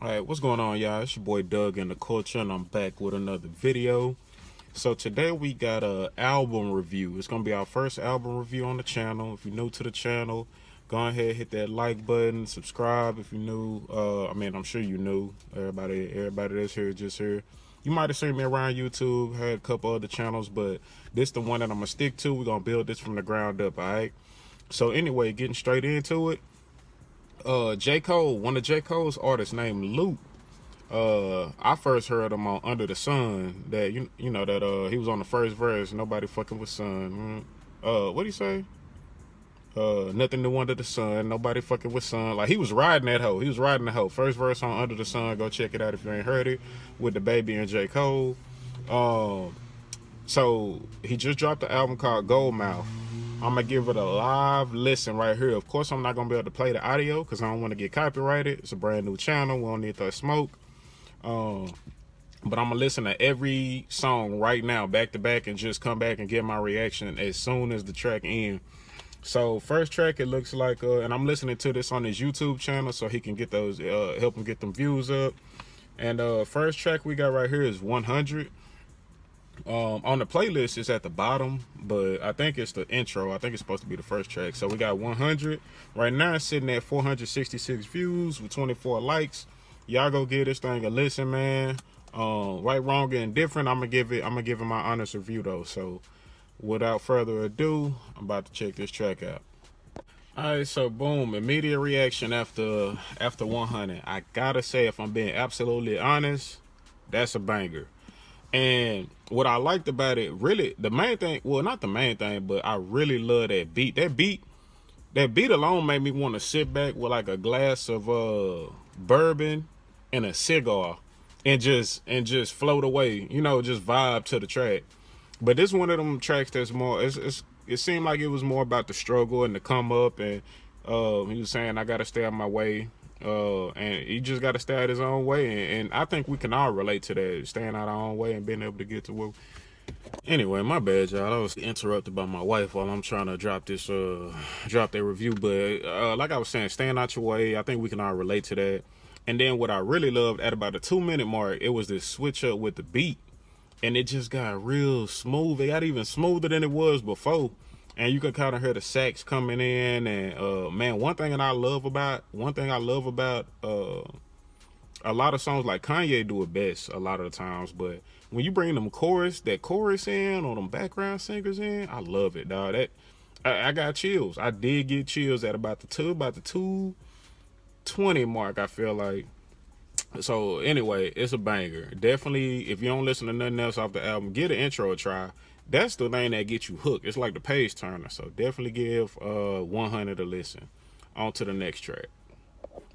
Alright, what's going on, y'all? It's your boy Doug in the culture, and I'm back with another video. So today we got a album review. It's gonna be our first album review on the channel. If you're new to the channel, go ahead, hit that like button, subscribe if you're new. I'm sure you knew. Everybody that's here just here. You might have seen me around YouTube, had a couple other channels, but this the one that I'm gonna stick to. We're gonna build this from the ground up, alright? So anyway, getting straight into it. J. Cole, one of J. Cole's artists named Lute. I first heard him on Under the Sun. That you know that he was on the first verse. Nobody fucking with Sun. What do you say? Nothing new under the sun. Nobody fucking with Sun. Like he was riding that hoe. He was riding the hoe. First verse on Under the Sun. Go check it out if you ain't heard it. With the baby and J. Cole. So he just dropped the album called Gold Mouth. I'm gonna give it a live listen right here. Of course, I'm not gonna be able to play the audio because I don't want to get copyrighted. It's a brand new channel. We don't need that smoke. But I'm gonna listen to every song right now, back to back, and just come back and get my reaction as soon as the track ends. So first track, it looks like, and I'm listening to this on his YouTube channel so he can get those, help him get them views up. And first track we got right here is 100. On the playlist it's at the bottom, but I think it's the intro. I think it's supposed to be the first track. So we got 100 right now. It's sitting at 466 views with 24 likes. Y'all go get this thing a listen, man. Right, wrong, and indifferent. I'm gonna give it my honest review though. So without further ado, I'm about to check this track out. Alright, so boom, immediate reaction after 100. I gotta say, if I'm being absolutely honest, that's a banger. And what I liked about it, really, the main thing, well, not the main thing, but I really love that beat. That beat alone made me want to sit back with like a glass of bourbon and a cigar and just float away, you know, just vibe to the track. But this one of them tracks that's more, it seemed like it was more about the struggle and the come up, and he was saying, I gotta stay on my way. And he just got to stay out his own way, and I think we can all relate to that, staying out our own way and being able to get to where. Anyway, my bad, y'all. I was interrupted by my wife while I'm trying to drop that review. But like I was saying, staying out your way, I think we can all relate to that. And then what I really loved at about the 2-minute mark, it was this switch up with the beat, and it just got real smooth. It got even smoother than it was before. And you can kind of hear the sax coming in, and man, one thing I love about a lot of songs, like Kanye do it best a lot of the times, but when you bring that chorus in, or them background singers in, I love it, dog. That I got chills. I did get chills at about the 2:20 mark, I feel like. So anyway, it's a banger. Definitely, if you don't listen to nothing else off the album, get an intro a try. That's the thing that gets you hooked. It's like the page turner. So definitely give 100 a listen. On to the next track.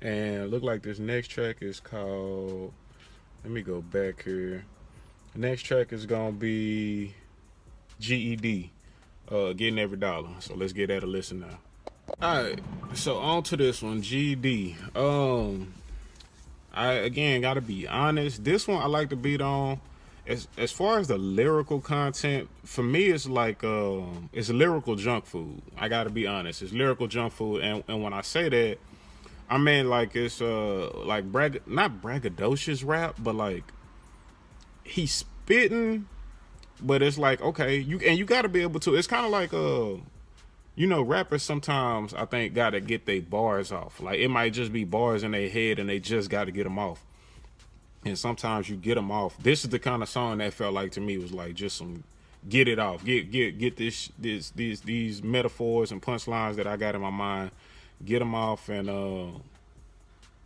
And look like this next track is called, let me go back here. The next track is gonna be JID, Getting Every Dollar. So let's get that a listen now. Alright, so on to this one, JID. I again gotta be honest. This one I like the beat on. As far as the lyrical content, for me, it's like it's lyrical junk food. I gotta be honest. It's lyrical junk food, and when I say that, I mean like it's like not braggadocious rap, but like he's spitting, but it's like, okay, you gotta be able to. It's kind of like you know, rappers sometimes I think gotta get their bars off. Like it might just be bars in their head, and they just gotta get them off. And sometimes you get them off. This is the kind of song that felt like to me was like just some get it off, get these metaphors and punchlines that I got in my mind, get them off, and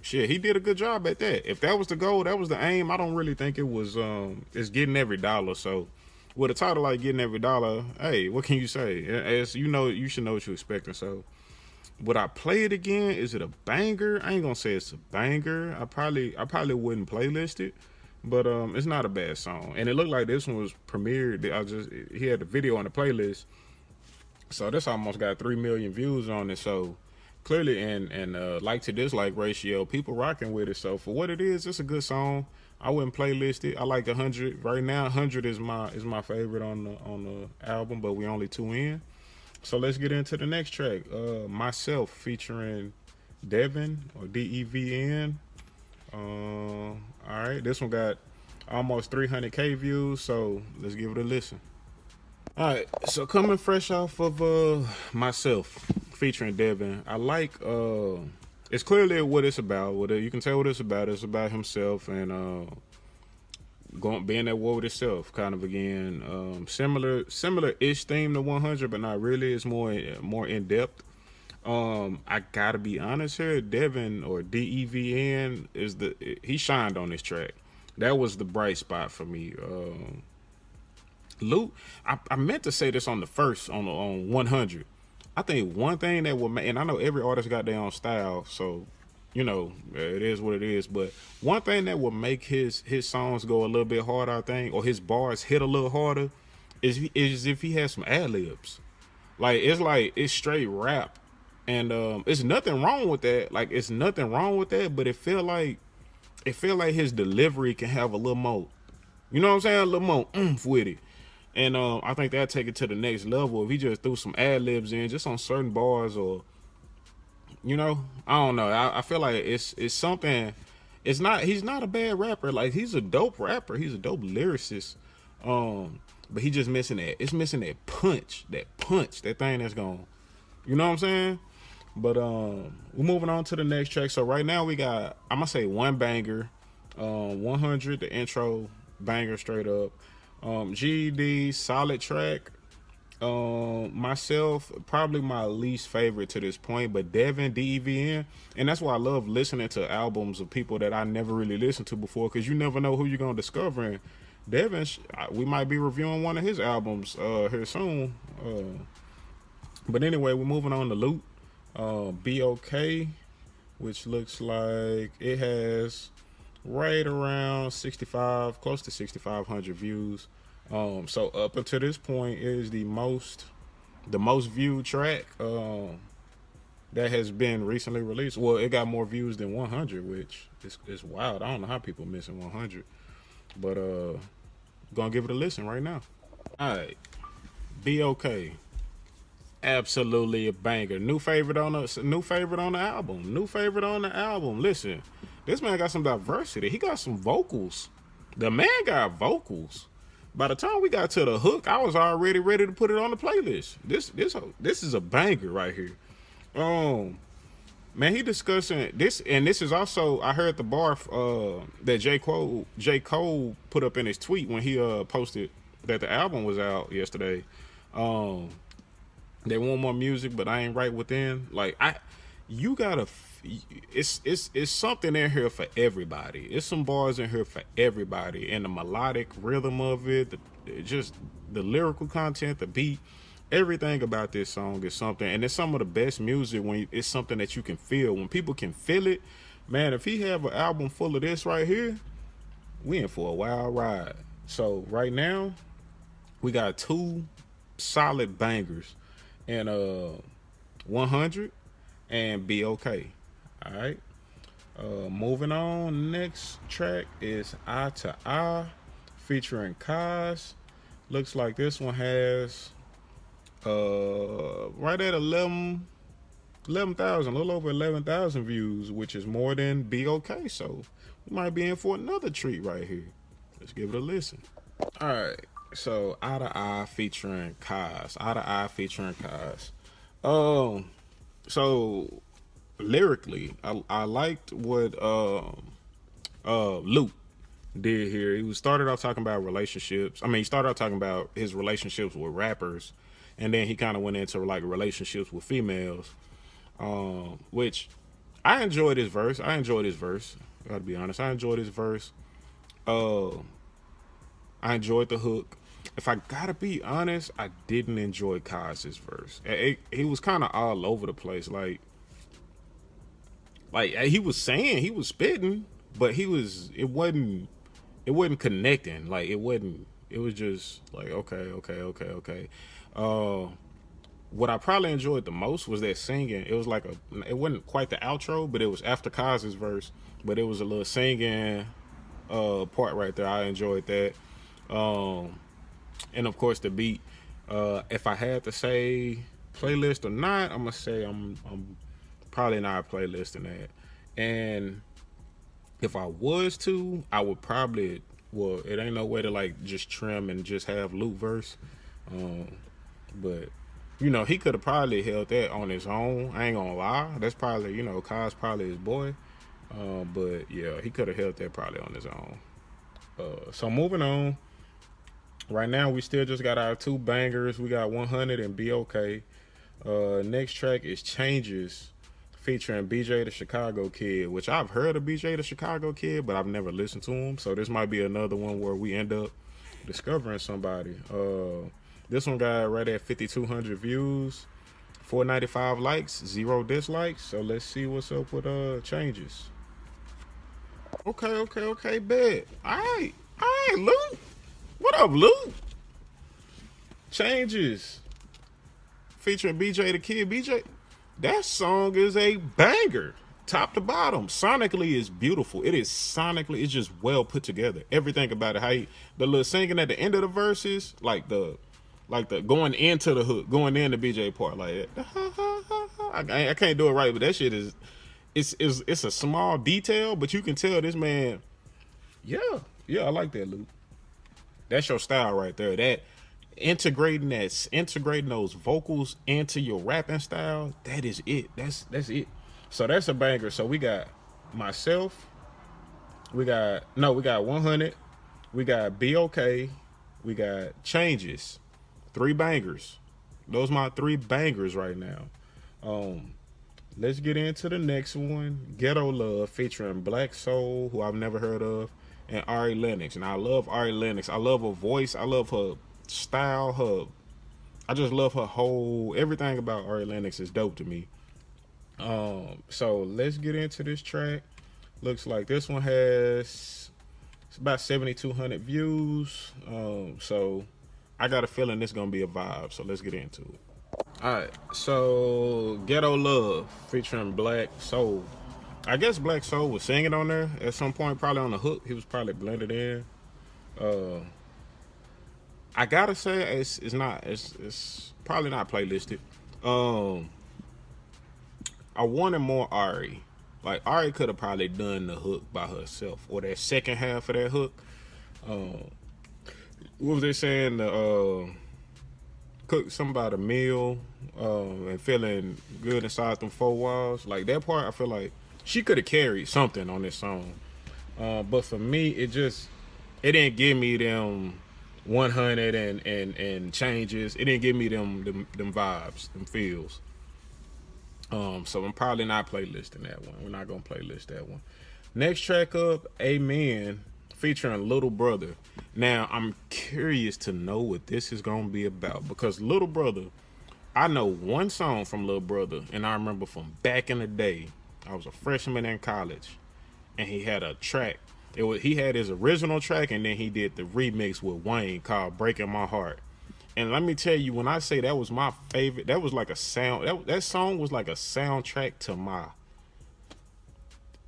shit, he did a good job at that. If that was the goal, that was the aim. I don't really think it was it's getting every dollar. So with a title like Getting Every Dollar, hey, what can you say? As you know, you should know what you're expecting. So would I play it again? Is it a banger? I ain't gonna say it's a banger. I probably wouldn't playlist it, but it's not a bad song. And it looked like this one was premiered. He had the video on the playlist, so this almost got 3 million views on it. So clearly, and like to dislike ratio, people rocking with it. So for what it is, it's a good song. I wouldn't playlist it. I like 100 right now. 100 is my favorite on the album, but we only 2 in. So let's get into the next track. Myself featuring DEVN or DEVN. All right, this one got almost 300K views, so let's give it a listen. All right, so coming fresh off of myself featuring DEVN, I like it's clearly what it's about. What you can tell what it's about. It's about himself and going being at war with himself. Kind of again, similar-ish theme to 100, but not really. It's more in depth. I gotta be honest here. DEVN or DEVN he shined on this track. That was the bright spot for me. Lute, I meant to say this on the first on 100. I think one thing that will make, and I know every artist got their own style, so you know it is what it is. But one thing that will make his songs go a little bit harder, I think, or his bars hit a little harder, is if he has some ad libs. Like it's straight rap, and it's nothing wrong with that. Like it's nothing wrong with that, but it feel like his delivery can have a little more. You know what I'm saying? A little more oomph with it. And I think that'll take it to the next level if he just threw some ad libs in just on certain bars, or you know, I don't know. I feel like it's something. It's not. He's not a bad rapper. Like he's a dope rapper. He's a dope lyricist. But he just missing that. It's missing that punch. That thing that's gone. You know what I'm saying? But we're moving on to the next track. So right now we got, I'm gonna say one banger, 100, the intro banger straight up. JID, solid track. Myself, probably my least favorite to this point, but DEVN, DEVN, and that's why I love listening to albums of people that I never really listened to before, because you never know who you're gonna discover. And DEVN, we might be reviewing one of his albums here soon. But anyway, we're moving on to Lute. Be Okay, which looks like it has right around 65, close to 6,500 views. So up until this point is the most viewed track that has been recently released. Well, it got more views than 100, which is wild. I don't know how people missing 100, but gonna give it a listen right now. All right, Be Okay. Absolutely a banger. New favorite on the album. New favorite on the album. Listen, this man got some diversity. He got some vocals. The man got vocals. By the time we got to the hook, I was already ready to put it on the playlist. This is a banger right here. Man, he discussing this, and this is also, I heard the bar that J. Cole put up in his tweet when he posted that the album was out yesterday. They want more music, but I ain't right within. Like it's something in here for everybody. It's some bars in here for everybody, and the melodic rhythm of it, just the lyrical content, the beat, everything about this song is something. And it's some of the best music when it's something that you can feel. When people can feel it, man. If he have an album full of this right here, we in for a wild ride. So right now, we got two solid bangers. And 100 and Be Okay. All right. Moving on. Next track is Eye to Eye featuring Cozz. Looks like this one has right at 11,000, a little over 11,000 views, which is more than Be Okay. So we might be in for another treat right here. Let's give it a listen. All right. So Eye to Eye featuring Cozz. Eye to Eye featuring Cozz. So lyrically, I liked what Lute did here. He started off talking about relationships. I mean, he started off talking about his relationships with rappers, and then he kind of went into like relationships with females. Which I enjoyed his verse. I gotta be honest. I enjoyed his verse. I enjoyed the hook. If I gotta be honest, I didn't enjoy Cozz's verse. He was kind of all over the place. Like he was saying, he was spitting, but it wasn't connecting. Like it was just like, okay. What I probably enjoyed the most was that singing. It was like it wasn't quite the outro, but it was after Cozz's verse, but it was a little singing part right there. I enjoyed that. And of course the beat. If I had to say playlist or not, I'm gonna say I'm probably not playlisting that. And If I was to, I would probably, well, it ain't no way to like just trim and just have Lute verse. Um, but you know, he could have probably held that on his own. I ain't gonna lie. That's probably, you know, Cozz probably his boy. But yeah, he could have held that probably on his own. So moving on. Right now, we still just got our 2 bangers. We got 100 and Be Okay. Next track is Changes, featuring BJ the Chicago Kid, which I've heard of BJ the Chicago Kid, but I've never listened to him. So this might be another one where we end up discovering somebody. This one got right at 5,200 views, 495 likes, 0 dislikes. So let's see what's up with Changes. Okay, bet. Alright, Lute. What up, Lute? Changes, featuring BJ the Kid. BJ, that song is a banger, top to bottom. Sonically, it's beautiful. It is sonically, it's just well put together. Everything about it, how the little singing at the end of the verses, like the going into the hook, going in the BJ part, like I can't do it right, but that shit is, it's a small detail, but you can tell this man. Yeah, I like that, Luke. That's your style right there. That integrating those vocals into your rapping style, that is it. That's it. So that's a banger. So we got myself, we got 100, we got Be Okay, we got Changes. 3 bangers. Those my 3 bangers right now. Let's get into the next one. Ghetto Love, featuring Black Soul, who I've never heard of, and Lennox. And I love Lennox. I love her voice. I love her style. I just love her whole, everything about Lennox is dope to me. So let's get into this track. Looks like this one has, it's about 7,200 views. So I got a feeling this gonna be a vibe. So let's get into it. Alright, so Ghetto Love, featuring Black Soul. I guess Black Soul was singing on there at some point, probably on the hook. He was probably blended in. I gotta say it's probably not playlisted. I wanted more Ari. Like Ari could have probably done the hook by herself, or that second half of that hook. What was they saying? Cook something about a meal and feeling good inside them 4 walls. Like that part, I feel like she could have carried something on this song. But for me, it didn't give me them 100 and changes. It didn't give me them vibes, them feels. So I'm probably not playlisting that one. We're not gonna playlist that one. Next track up, Amen, featuring Little Brother. Now I'm curious to know what this is gonna be about, because Little Brother, I know one song from Little Brother, and I remember from back in the day, I was a freshman in college, and he had a track. He had his original track, and then he did the remix with Wayne called "Breaking My Heart." And let me tell you, when I say that was my favorite, that was like a sound. That song was like a soundtrack to my,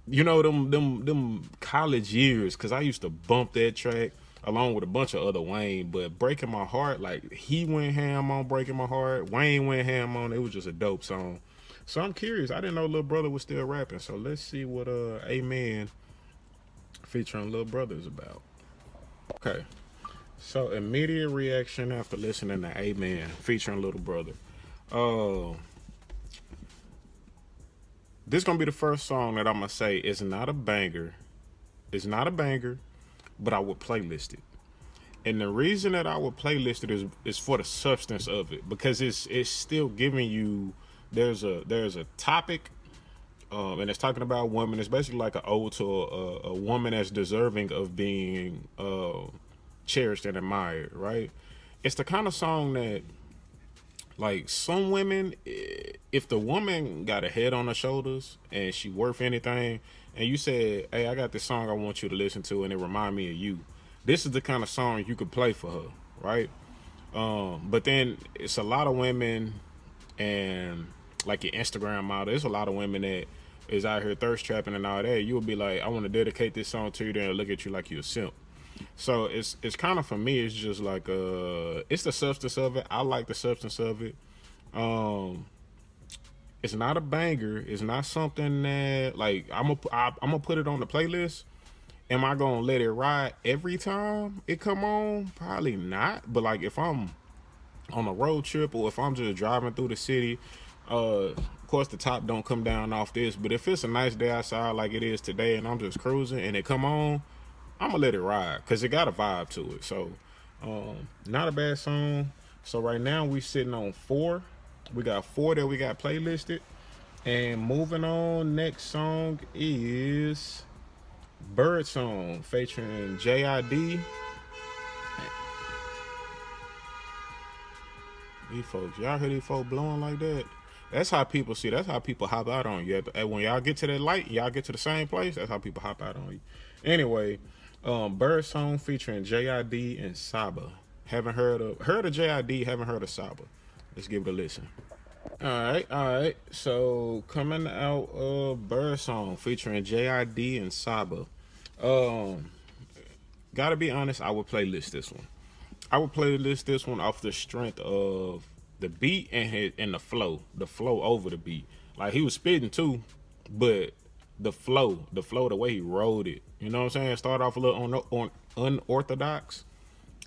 you know, them college years. Cause I used to bump that track along with a bunch of other Wayne. But "Breaking My Heart," like he went ham on "Breaking My Heart." Wayne went ham on it. It was just a dope song. So I'm curious. I didn't know Lil Brother was still rapping. So let's see what Amen featuring Lil Brother is about. Okay. So immediate reaction after listening to Amen featuring Little Brother. This gonna be the first song that I'm gonna say is not a banger. It's not a banger, but I would playlist it. And the reason that I would playlist it is for the substance of it, because it's still giving you, there's a topic, and it's talking about women. It's basically like an ode to a woman that's deserving of being cherished and admired, right? It's the kind of song that, like, some women, if the woman got a head on her shoulders and she worth anything, and you said, "Hey, I got this song I want you to listen to, and it remind me of you," this is the kind of song you could play for her, right? But then it's a lot of women, and like your Instagram model, there's a lot of women that is out here thirst trapping and all that. You would be like, "I want to dedicate this song to you," then look at you like you're a simp. So it's kind of, for me, it's just like it's the substance of it. I like the substance of it. It's not a banger. It's not something that like I'm gonna put it on the playlist. Am I gonna let it ride every time it come on? Probably not. But like if I'm on a road trip or if I'm just driving through the city, of course the top don't come down off this. But if it's a nice day outside like it is today and I'm just cruising and it come on, I'm gonna let it ride because it got a vibe to it. So not a bad song. So right now we sitting on 4. We got 4 that we got playlisted. And moving on, next song is Birdsong featuring JID. These folks, y'all hear these folks blowing like that? That's how people see. That's how people hop out on you. And when y'all get to that light, y'all get to the same place. That's how people hop out on you. Anyway, Birdsong featuring JID and Saba. Haven't heard of JID. Haven't heard of Saba. Let's give it a listen. All right. So coming out of Birdsong featuring JID and Saba. Gotta be honest, I would playlist this one. I would playlist this one off the strength of the beat and the flow over the beat. Like he was spitting too, but the flow, the way he wrote it. You know what I'm saying? Started off a little on unorthodox,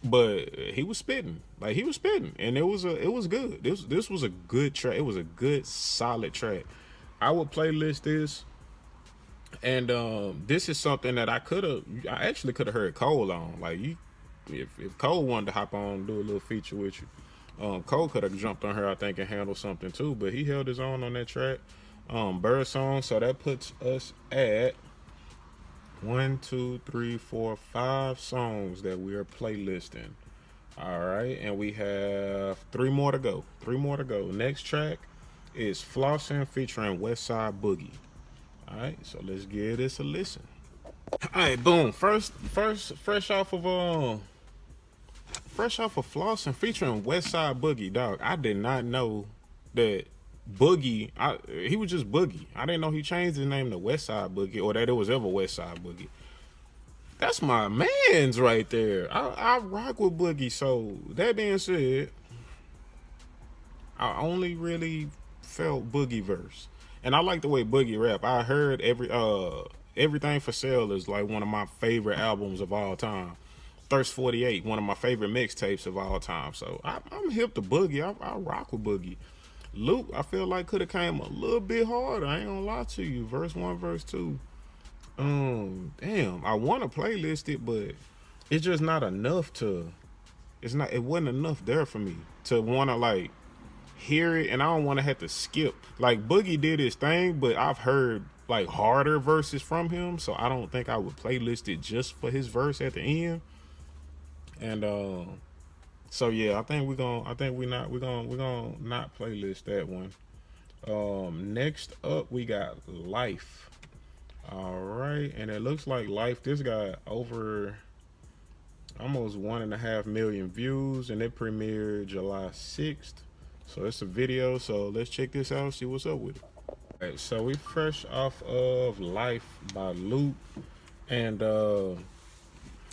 but he was spitting. Like he was spitting, and it was good. This was a good track. It was a good solid track. I would playlist this. And this is something that I actually could have heard Cole on. Like if Cole wanted to hop on, do a little feature with you, Cole could have jumped on her, I think, and handled something too. But he held his own on that track. Birdsong. So that puts us at 1, 2, 3, 4, 5 songs that we are playlisting. All right, and we have 3 more to go. Next track is Flossin featuring Westside Boogie. All right, so let's give this a listen. All right, boom. First, fresh off of Flossin featuring Westside Boogie, dog. I did not know that Boogie. He was just Boogie. I didn't know he changed his name to Westside Boogie or that it was ever Westside Boogie. That's my man's right there. I rock with Boogie. So that being said, I only really felt Boogie verse. And I like the way Boogie rap. I heard Everything for Sale is like one of my favorite albums of all time. Thirst 48, one of my favorite mixtapes of all time. So I'm hip to Boogie. I rock with Boogie. Lute, I feel like could have came a little bit harder. I ain't gonna lie to you. Verse 1, verse 2. Damn, I want to playlist it, but it's just not enough to. It wasn't enough there for me to want to like hear it, and I don't want to have to skip. Like Boogie did his thing, but I've heard like harder verses from him, so I don't think I would playlist it just for his verse at the end. And so yeah, I think we're gonna not playlist that one. Next up we got Life. All right, and it looks like Life. This got over almost 1.5 million views, and it premiered July 6th. So it's a video, so let's check this out, see what's up with it. All right, so we fresh off of Life by Lute, and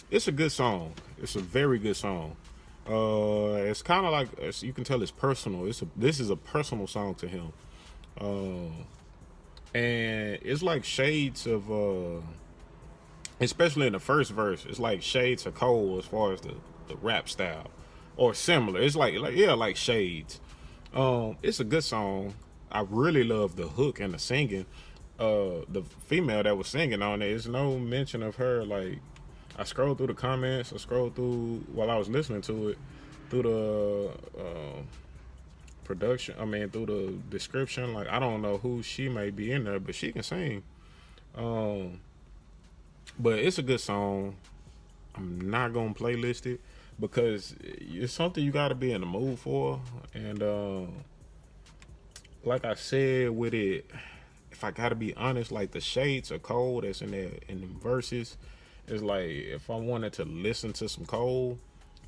it's a good song. It's a very good song. It's kind of like, as you can tell, it's personal. This is a personal song to him, and it's like shades of, especially in the first verse, it's like shades of Cole as far as the rap style, or similar. It's like shades. It's a good song. I really love the hook and the singing. The female that was singing on it, there's no mention of her. Like, I scrolled through the comments, while I was listening to it, through the production, through the description. Like, I don't know who she may be in there, but she can sing. But it's a good song. I'm not gonna playlist it because it's something you gotta be in the mood for. And like I said with it, if I gotta be honest, like the shades of Cole that's in there in the verses, it's like if I wanted to listen to some Cole,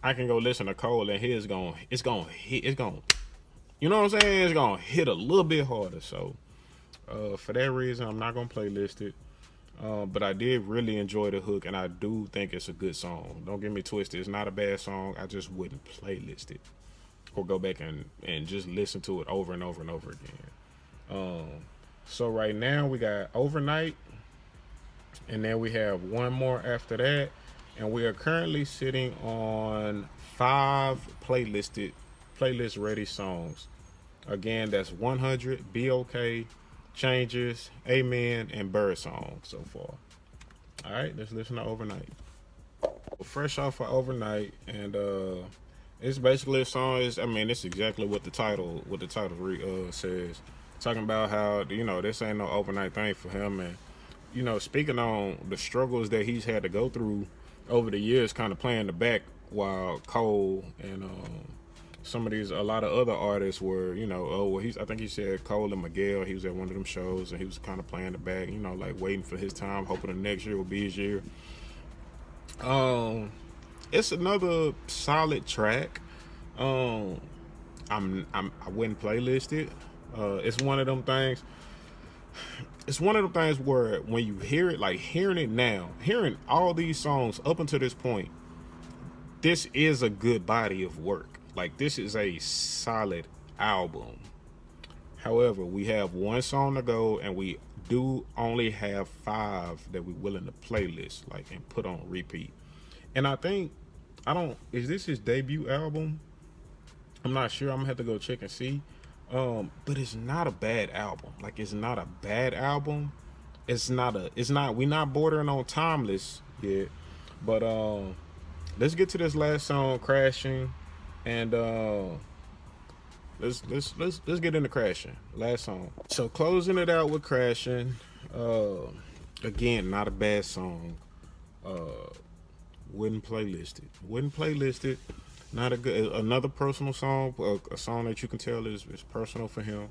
I can go listen to Cole and it's gonna hit, you know what I'm saying? It's gonna hit a little bit harder. So for that reason, I'm not gonna playlist it. But I did really enjoy the hook, and I do think it's a good song. Don't get me twisted. It's not a bad song. I just wouldn't playlist it or go back and just listen to it over and over and over again. So right now we got Overnight, and then we have one more after that, and we are currently sitting on 5 playlist ready songs. Again, that's 100, Be Okay, Changes, Amen, and Birdsong so far. All right, let's listen to Overnight. Fresh off of Overnight, and it's basically a song. It's exactly what the title says. Talking about how this ain't no overnight thing for him, and speaking on the struggles that he's had to go through over the years, kind of playing the back while Cole and a lot of other artists were, I think he said Cole and Miguel, he was at one of them shows and he was kind of playing the back, like waiting for his time, hoping the next year will be his year. It's another solid track. I wouldn't playlist it. It's one of them things. It's one of them things where when you hear it, like hearing it now, hearing all these songs up until this point, this is a good body of work. Like, this is a solid album. However, we have one song to go, and we do only have 5 that we're willing to playlist, like, and put on repeat. And is this his debut album? I'm not sure. I'm gonna have to go check and see. But it's not a bad album. Like, it's not a bad album. We're not bordering on timeless yet. But let's get to this last song, Crashing, and let's get into Crashing. Last song. So closing it out with Crashing. Again, not a bad song. Wouldn't playlist it. Not a good. Another personal song, a song that you can tell is personal for him.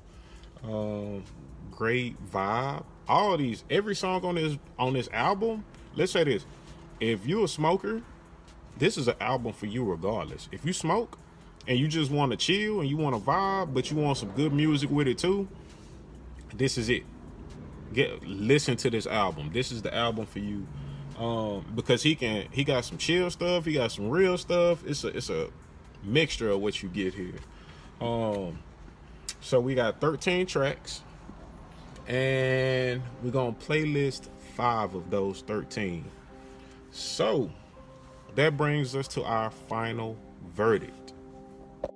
Great vibe. All of these, every song on this album. Let's say this: if you're a smoker, this is an album for you regardless. If you smoke and you just want to chill and you want to vibe, but you want some good music with it too, this is it. Listen to this album. This is the album for you. Because he got some chill stuff, he got some real stuff. It's a mixture of what you get here. So we got 13 tracks, and we're gonna playlist 5 of those 13. So that brings us to our final verdict. All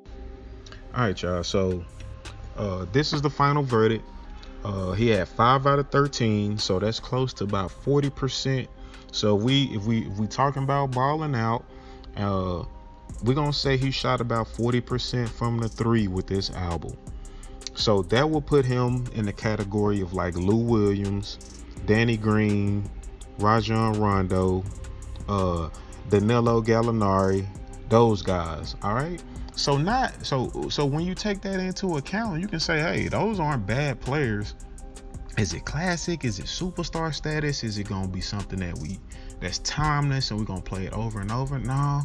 right, y'all. So this is the final verdict. He had 5 out of 13, so that's close to about 40%. So if we talking about balling out, we're gonna say he shot about 40% from the 3 with this album. So that will put him in the category of like Lou Williams, Danny Green, Rajon Rondo, Danilo Gallinari, those guys. All right. So when you take that into account, you can say, hey, those aren't bad players. Is it classic? Is it superstar status? Is it gonna be something that's timeless and we're gonna play it over and over? No.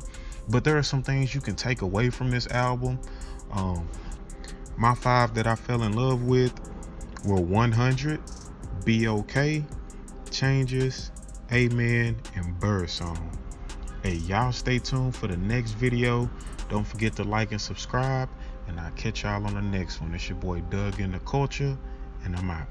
But there are some things you can take away from this album. My 5 that I fell in love with were 100, Be Okay, Changes, Amen, and Birdsong. Hey, y'all stay tuned for the next video. Don't forget to like and subscribe, and I'll catch y'all on the next one. It's your boy Doug in the Culture, and I'm out.